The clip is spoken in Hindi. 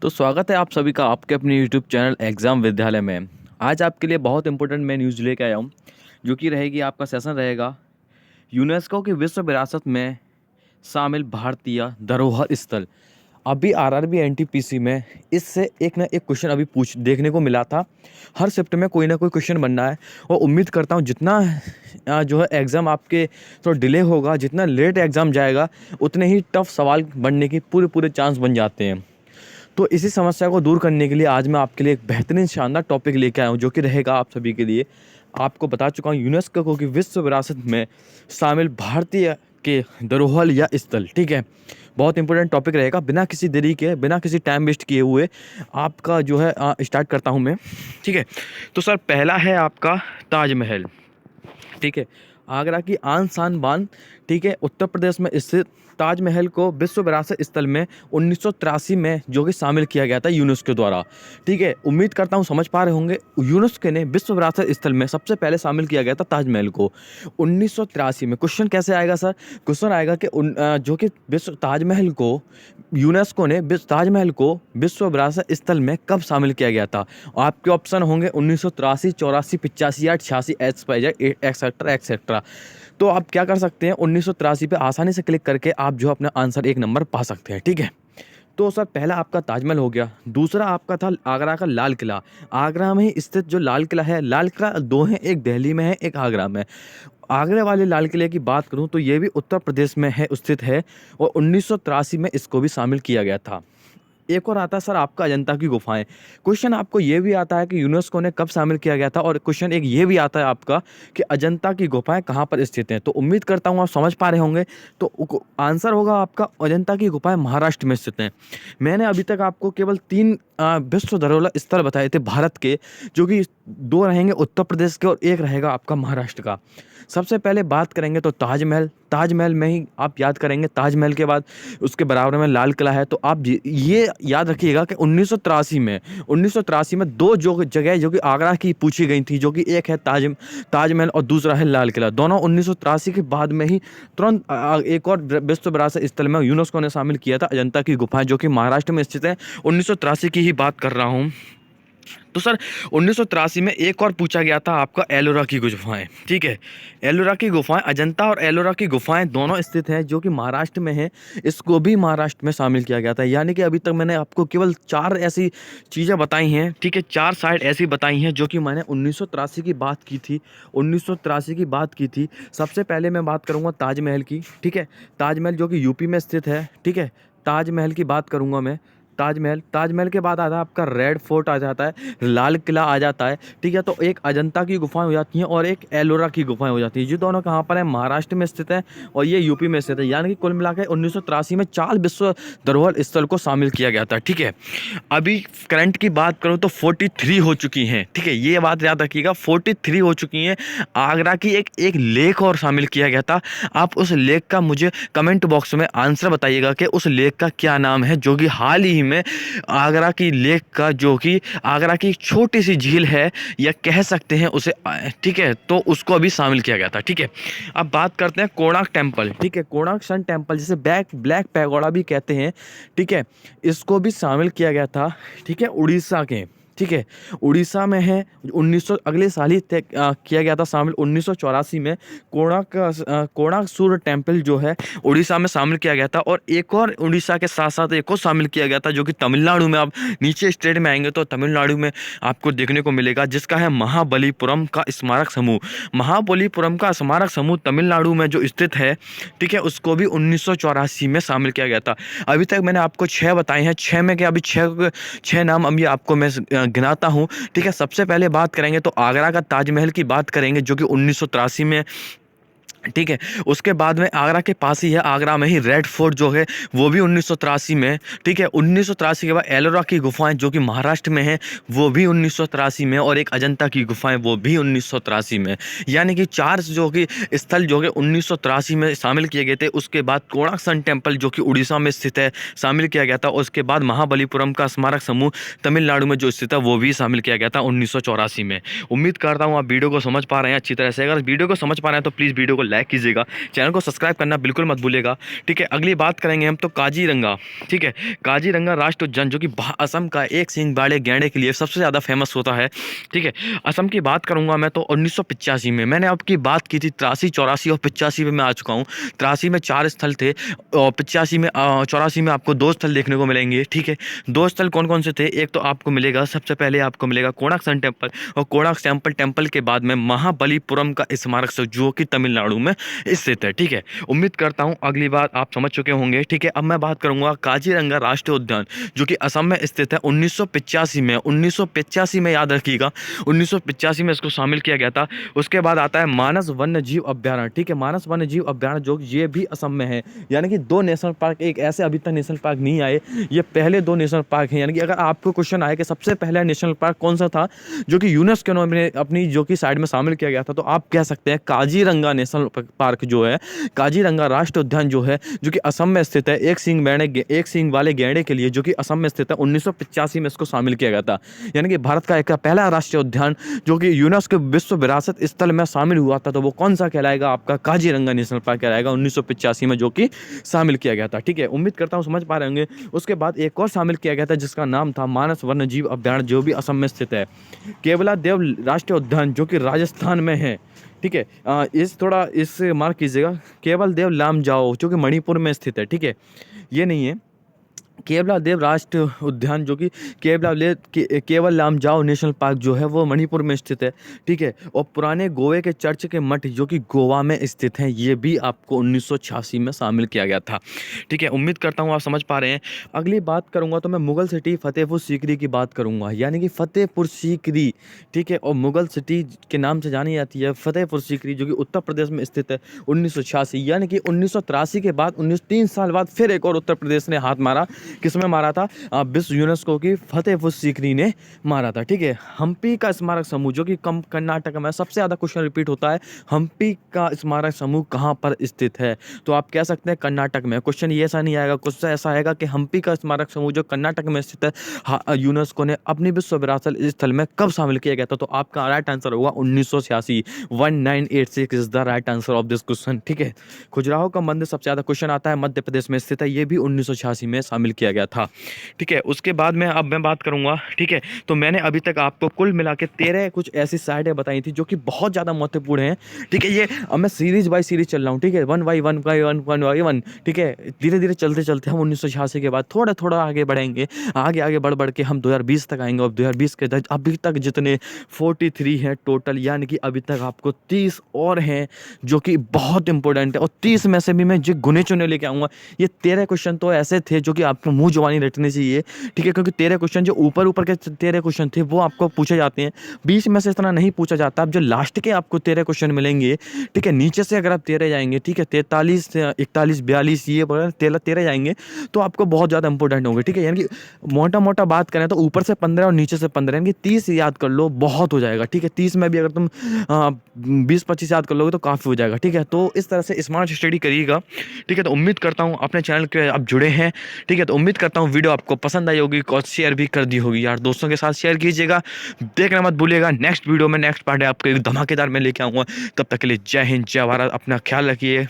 तो स्वागत है आप सभी का आपके अपने यूट्यूब चैनल एग्ज़ाम विद्यालय में। आज आपके लिए बहुत इंपॉर्टेंट मैं न्यूज़ लेके आया हूँ, जो कि रहेगी आपका सेशन रहेगा यूनेस्को की विश्व विरासत में शामिल भारतीय धरोहर स्थल। अभी आरआरबी एनटीपीसी में इससे एक ना एक क्वेश्चन अभी पूछ देखने को मिला था। हर शिफ्ट में कोई ना कोई क्वेश्चन बनना है और उम्मीद करता हूँ जितना जो है एग्ज़ाम आपके थोड़ा डिले होगा, जितना लेट एग्ज़ाम जाएगा, उतने ही टफ सवाल बनने की पूरे पूरे चांस बन जाते हैं। तो इसी समस्या को दूर करने के लिए आज मैं आपके लिए एक बेहतरीन शानदार टॉपिक लेके आया हूँ, जो कि रहेगा आप सभी के लिए। आपको बता चुका हूँ यूनेस्को की विश्व विरासत में शामिल भारतीय के धरोहर या स्थल। ठीक है, बहुत इंपॉर्टेंट टॉपिक रहेगा। बिना किसी देरी के, बिना किसी टाइम वेस्ट किए हुए आपका जो है स्टार्ट करता हूँ मैं। ठीक है, तो सर पहला है आपका ताजमहल। ठीक है, आगरा की आन शान बान। ठीक है, उत्तर प्रदेश में स्थित ताजमहल को विश्व विरासत स्थल में 1983 में जो कि शामिल किया गया था यूनेस्को द्वारा। ठीक है, उम्मीद करता हूँ समझ पा रहे होंगे। यूनेस्को ने विश्व विरासत स्थल में सबसे पहले शामिल किया गया था ताजमहल को 1983 में। क्वेश्चन कैसे आएगा सर? क्वेश्चन आएगा कि जो कि विश्व ताजमहल को यूनेस्को ने ताजमहल को विश्व विरासत स्थल में कब शामिल किया गया था। आपके ऑप्शन होंगे 1983, 84, 85 या 86, एक्सेट्रा एक्सेट्रा। तो आप क्या कर सकते हैं, 1983 पे आसानी से क्लिक करके आप जो अपना आंसर एक नंबर पा सकते हैं। ठीक है, तो सर पहला आपका ताजमहल हो गया। दूसरा आपका था आगरा का लाल किला। आगरा में ही स्थित जो लाल किला है, लाल किला दो हैं, एक दिल्ली में है, एक आगरा में। आगरा वाले लाल किले की बात करूं तो ये भी उत्तर प्रदेश में है, स्थित है, और 1983 में इसको भी शामिल किया गया था। एक और आता है सर आपका अजंता की गुफाएं। क्वेश्चन आपको ये भी आता है कि यूनेस्को ने कब शामिल किया गया था, और क्वेश्चन एक ये भी आता है आपका कि अजंता की गुफाएं कहाँ पर स्थित हैं। तो उम्मीद करता हूँ आप समझ पा रहे होंगे। तो आंसर होगा आपका अजंता की गुफाएं महाराष्ट्र में स्थित हैं। मैंने अभी तक आपको केवल 3 विश्व धरोहर स्थल बताए थे भारत के, जो कि 2 रहेंगे उत्तर प्रदेश के और 1 रहेगा आपका महाराष्ट्र का। सबसे पहले बात करेंगे तो ताजमहल। ताजमहल में ही आप याद करेंगे, ताजमहल के बाद उसके बराबर में लाल किला है। तो आप ये याद रखिएगा कि 1983 में 2 जो जगह जो कि आगरा की पूछी गई थी, जो कि एक है ताजमहल और दूसरा है लाल किला। दोनों 1983 के बाद में ही तुरंत एक और विश्व विरासत स्थल में यूनेस्को ने शामिल किया था अजंता की गुफाएं, जो कि महाराष्ट्र में स्थित है। 1983 की ही बात कर रहा हूँ। तो सर 1983 में एक और पूछा गया था आपका एलोरा की गुफाएं। ठीक है, एलोरा की गुफाएं, अजंता और एलोरा की गुफाएं दोनों स्थित हैं, जो कि महाराष्ट्र में है। इसको भी महाराष्ट्र में शामिल किया गया था। यानी कि अभी तक मैंने आपको केवल 4 ऐसी चीज़ें बताई हैं। ठीक है, 4 साइट ऐसी बताई हैं जो कि मैंने 1983 की बात की थी। 1983 की बात की थी। सबसे पहले मैं बात करूँगा ताजमहल की। ठीक है, ताजमहल जो कि यूपी में स्थित है। ठीक है, ताजमहल की बात करूँगा मैं। ताजमहल के बाद आता है आपका रेड फोर्ट आ जाता है, लाल किला आ जाता है। ठीक है, तो एक अजंता की गुफाएं हो जाती हैं और एक एलोरा की गुफाएं हो जाती हैं। ये दोनों कहाँ पर है? महाराष्ट्र में स्थित है और ये यूपी में स्थित है। यानी कि कुल मिलाकर 1983 में 4 विश्व धरोहर स्थल को शामिल किया गया था। ठीक है, अभी करंट की बात करूँ तो 43 हो चुकी हैं। ठीक है, ये बात याद रखिएगा, 43 हो चुकी हैं। आगरा की एक लेक और शामिल किया गया था। आप उस लेक का मुझे कमेंट बॉक्स में आंसर बताइएगा कि उस लेक का क्या नाम है, जो कि हाल ही में आगरा की लेक का, जो कि आगरा की एक छोटी सी झील है या कह सकते हैं उसे। ठीक है, तो उसको अभी शामिल किया गया था। ठीक है, अब बात करते हैं कोणार्क टेम्पल। ठीक है, कोणार्क सन टेम्पल, जिसे ब्लैक पैगोडा भी कहते हैं। ठीक है, इसको भी शामिल किया गया था। ठीक है, उड़ीसा के। ठीक है, उड़ीसा में है। 1900 अगले साल ही किया गया था शामिल, 1984 में। कोणार्क सूर्य टेम्पल जो है उड़ीसा में शामिल किया गया था। और एक और उड़ीसा के साथ साथ एक और शामिल किया गया था, जो कि तमिलनाडु में। आप नीचे स्टेट में आएंगे तो तमिलनाडु में आपको देखने को मिलेगा, जिसका है महाबलीपुरम का स्मारक समूह। महाबलीपुरम का स्मारक समूह तमिलनाडु में जो स्थित है। ठीक है, उसको भी 1984 में शामिल किया गया था। अभी तक मैंने आपको 6 बताए हैं। 6 में क्या, अभी 6 नाम अभी आपको मैं गिनाता हूँ। ठीक है, सबसे पहले बात करेंगे तो आगरा का ताजमहल की बात करेंगे, जो कि 1983 में। ठीक है, उसके बाद में आगरा के पास ही है, आगरा में ही रेड फोर्ट जो है वो भी 1983 में। ठीक है, 1983 के बाद एलोरा की गुफाएं जो कि महाराष्ट्र में है, वो भी 1983 में। और एक अजंता की गुफाएं, वो भी 1983 में। यानी कि 4 जो कि स्थल जो कि 1983 में शामिल किए गए थे। उसके बाद कोणार्क सन टेम्पल जो कि उड़ीसा में स्थित है, शामिल किया गया था। और उसके बाद महाबलीपुरम का स्मारक समूह तमिलनाडु में जो स्थित है, वो भी शामिल किया गया था 1984 में। उम्मीद करता हूँ आप वीडियो को समझ पा रहे हैं अच्छी तरह से। अगर वीडियो को समझ पा रहे हैं तो प्लीज़ वीडियो को लाइक कीजिएगा, चैनल को सब्सक्राइब करना बिल्कुल मत भूलिएगा। ठीक है, अगली बात करेंगे हम तो काजीरंगा। ठीक है, काजीरंगा राष्ट्रीय उद्यान जो कि असम का एक सींग वाले गैंडे के लिए सबसे ज़्यादा फेमस होता है। ठीक है, असम की बात करूंगा मैं तो 1985 में मैंने आपकी बात की थी। 83, 84 और 85 में मैं आ चुका हूँ। 83 में 4 स्थल थे और 85 में 84 में आपको 2 स्थल देखने को मिलेंगे। ठीक है, 2 स्थल कौन कौन से थे? एक तो आपको मिलेगा, सबसे पहले आपको मिलेगा कोणार्क सन टेम्पल, और कोणार्क टेम्पल के बाद में महाबलीपुरम का स्मारक जो कि तमिलनाडु में स्थित है। ठीक है, उम्मीद करता हूँ अगली बार आप समझ चुके होंगे। ठीक है, अब मैं बात करूंगा काजीरंगा राष्ट्रीय उद्यान जो कि असम में स्थित है। 1985 में याद रखिएगा, 1985 में इसको शामिल किया गया था। उसके बाद आता है मानस वन्य जीव अभ्यारण्य। ठीक है, मानस वन्य जीव अभ्यारण्य जो ये भी असम में है, यानी कि 2 नेशनल पार्क, एक ऐसे अभी तक नेशनल पार्क नहीं आए, ये पहले 2 नेशनल पार्क हैं। यानी कि अगर आपको क्वेश्चन आए कि सबसे पहला नेशनल पार्क कौन सा था जो कि यूनेस्को ने अपनी जो कि साइड में शामिल किया गया था, तो आप कह सकते हैं काजीरंगा नेशनल पार्क जो है, काजीरंगा राष्ट्रीय उद्यान जो है, जो कि असम में स्थित है। एक सींग वाले गैंडे के लिए जो कि असम में स्थित है। 1985 में इसको शामिल किया गया था, यानी कि भारत का एक पहला राष्ट्रीय उद्यान जो कि यूनेस्को विश्व विरासत स्थल में शामिल हुआ था। तो वो कौन सा कहलाएगा? आपका काजीरंगा नेशनल पार्क कहलाएगा, 1985 में जो कि शामिल किया गया था। ठीक है, उम्मीद करता हूँ समझ पा रहे होंगे। उसके बाद एक और शामिल किया गया था जिसका नाम था मानस वन्य जीव अभ्यारण्य जो भी असम में स्थित है। केवला देव राष्ट्रीय उद्यान जो कि राजस्थान में है। ठीक है, इस मार्क कीजिएगा, केवल देव लामजाओ जो कि मणिपुर में स्थित है। ठीक है, ये नहीं है केवला देव राष्ट्रीय उद्यान जो कि केवल लामजाओ नेशनल पार्क जो है वो मणिपुर में स्थित है। ठीक है, और पुराने गोवे के चर्च के मठ जो कि गोवा में स्थित हैं, ये भी आपको 1986 में शामिल किया गया था। ठीक है, उम्मीद करता हूँ आप समझ पा रहे हैं। अगली बात करूँगा तो मैं मुगल सिटी फतेहपुर सीकरी की बात करूँगा, यानी कि फतेहपुर सीकरी। ठीक है, और मुगल सिटी के नाम से जानी जाती है फतेहपुर सीकरी जो कि उत्तर प्रदेश में स्थित है। 1986 यानी कि 1983 के बाद 3 साल बाद फिर एक और उत्तर प्रदेश ने हाथ मारा। किसमें मारा था? विश्व यूनेस्को की फतेहपुर सीकरी ने मारा था। ठीक है, हम्पी का स्मारक समूह जो कि कर्नाटक में, सबसे ज़्यादा क्वेश्चन रिपीट होता है, हम्पी का स्मारक समूह कहाँ पर स्थित है? तो आप कह सकते हैं कर्नाटक में। क्वेश्चन ये ऐसा नहीं आएगा, क्वेश्चन ऐसा आएगा कि हम्पी का स्मारक समूह जो कर्नाटक में स्थित है, यूनेस्को ने अपनी विश्व विरासत स्थल में कब शामिल किया गया था? तो आपका राइट आंसर होगा 1986। 1986 is the right answer of this question. ठीक है, खजुराहो का मंदिर सबसे ज़्यादा क्वेश्चन आता है, मध्य प्रदेश में स्थित है, ये भी 1986 में शामिल किया गया था। ठीक है, उसके बाद में अब मैं बात करूंगा। ठीक है, तो मैंने अभी तक आपको कुल मिला के 13 कुछ ऐसी साइटें बताई थी जो कि बहुत ज़्यादा महत्वपूर्ण हैं। ठीक है, ये अब मैं सीरीज बाय सीरीज चल रहा हूँ। ठीक है, वन बाई वन। ठीक है, धीरे धीरे चलते चलते हम 1986 के बाद थोड़ा थोड़ा आगे बढ़ेंगे, आगे बढ़ बढ़ के हम 2020 तक आएंगे। और 2020 के तक अभी तक जितने 43 हैं टोटल, यानी कि अभी तक आपको 30 और हैं जो कि बहुत इंपॉर्टेंट है। और 30 में से भी मैं जो गुने चुने लेके आऊँगा। ये 13 क्वेश्चन तो ऐसे थे जो कि आपको मुंह जुबानी रटनी चाहिए। ठीक है, क्योंकि 13 क्वेश्चन जो ऊपर के 13 क्वेश्चन थे वो आपको पूछे जाते हैं, बीच में से इतना नहीं पूछा जाता। अब जो लास्ट के आपको 13 क्वेश्चन मिलेंगे, ठीक है, नीचे से अगर आप 13 जाएंगे, ठीक है, 43, 41, 42 ये 13 जाएंगे तो आपको बहुत ज़्यादा इंपॉर्टेंट होंगे। ठीक है, यानी कि मोटा बात करें तो ऊपर से 15 और नीचे से 15, यानी कि 30 याद कर लो, बहुत हो जाएगा। ठीक है, 30 में भी अगर तुम 20-25 याद कर लोगे तो काफ़ी हो जाएगा। ठीक है, तो इस तरह से स्मार्ट स्टडी करिएगा। ठीक है, तो उम्मीद करता हूँ अपने चैनल के आप जुड़े हैं। ठीक है, तो उम्मीद करता हूँ वीडियो आपको पसंद आई होगी और शेयर भी कर दी होगी। यार दोस्तों के साथ शेयर कीजिएगा, देखना मत भूलिएगा। नेक्स्ट वीडियो में नेक्स्ट पार्ट है आपको एक धमाकेदार में लेके आऊँगा। तब तक के लिए जय हिंद, जय भारत, अपना ख्याल रखिए।